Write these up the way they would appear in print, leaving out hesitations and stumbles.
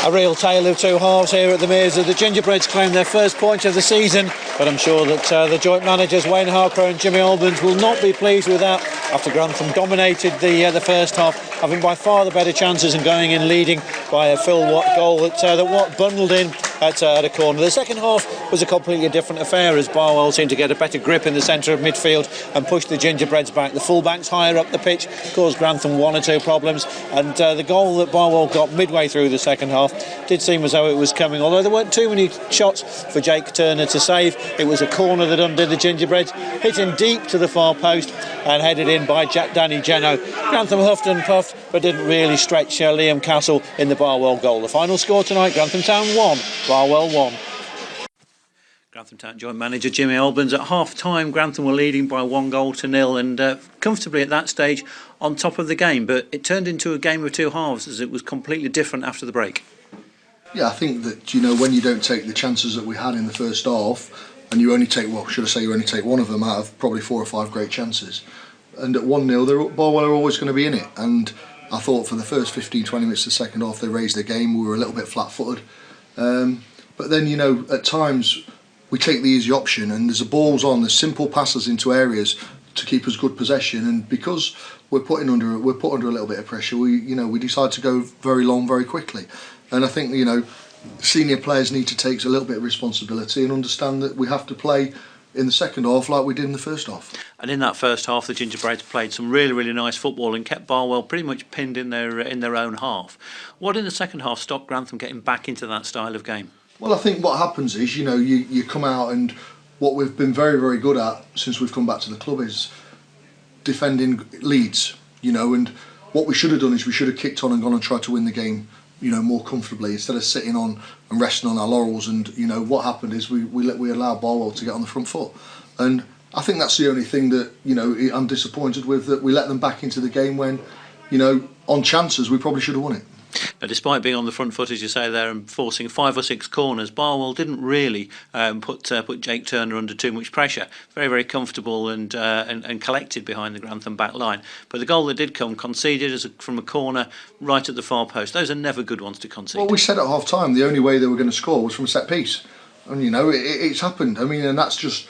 A real tale of two halves here at the Mears. The Gingerbreads claim their first point of the season, but I'm sure that the joint managers Wayne Harker and Jimmy Albans will not be pleased with that after Grantham dominated the first half, having by far the better chances and going in leading by a Phil Watt goal that Watt bundled in at a corner. The second half was a completely different affair as Barwell seemed to get a better grip in the centre of midfield and push the Gingerbreads back. The full-backs higher up the pitch caused Grantham one or two problems, and the goal that Barwell got midway through the second half did seem as though it was coming, although there weren't too many shots for Jake Turner to save. It was a corner that undid the Gingerbreads, hit him deep to the far post and headed in by Danny Jeno. Grantham huffed and puffed but didn't really stretch Liam Castle in the Barwell goal. The final score tonight, Grantham Town 1, Barwell 1. Grantham Town joint manager Jimmy Albans. At half-time, Grantham were leading by 1-0 and comfortably at that stage on top of the game, but it turned into a game of two halves as it was completely different after the break. Yeah, I think that, when you don't take the chances that we had in the first half, and you only take, you only take one of them out of probably 4 or 5 great chances, and at 1-0, Barwell are always going to be in it. And I thought for the first 15-20 minutes of the second half they raised their game. We were a little bit flat-footed, but then at times we take the easy option, and there's there's simple passes into areas to keep us good possession, and because we're put under a little bit of pressure, we decide to go very long very quickly. And I think senior players need to take a little bit of responsibility and understand that we have to play in the second half like we did in the first half. And in that first half, the Gingerbreads played some really, really nice football and kept Barwell pretty much pinned in their own half. What in the second half stopped Grantham getting back into that style of game? Well, I think what happens is, you come out, and what we've been very, very good at since we've come back to the club is defending leads, and what we should have done is we should have kicked on and gone and tried to win the game, more comfortably instead of sitting on and resting on our laurels. And, what happened is we allowed Barwell to get on the front foot. And I think that's the only thing that, I'm disappointed with, that we let them back into the game when, on chances we probably should have won it. Now, despite being on the front foot, as you say there, and forcing 5 or 6 corners, Barwell didn't really put Jake Turner under too much pressure. Very, very comfortable and collected behind the Grantham back line. But the goal that did come, conceded from a corner right at the far post. Those are never good ones to concede. Well, we said at half-time the only way they were going to score was from a set-piece. And, it's happened. I mean, and that's just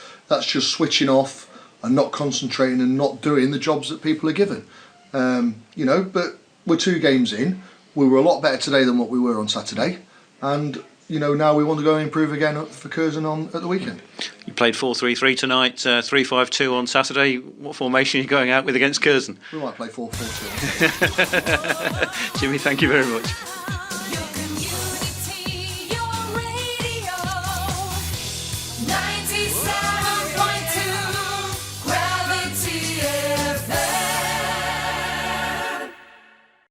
switching off and not concentrating and not doing the jobs that people are given. But we're 2 games in. We were a lot better today than what we were on Saturday, and now we want to go and improve again for Curzon at the weekend. You played 4-3-3 tonight, 3-5-2 on Saturday. What formation are you going out with against Curzon? We might play 4-4-2. Jimmy, thank you very much.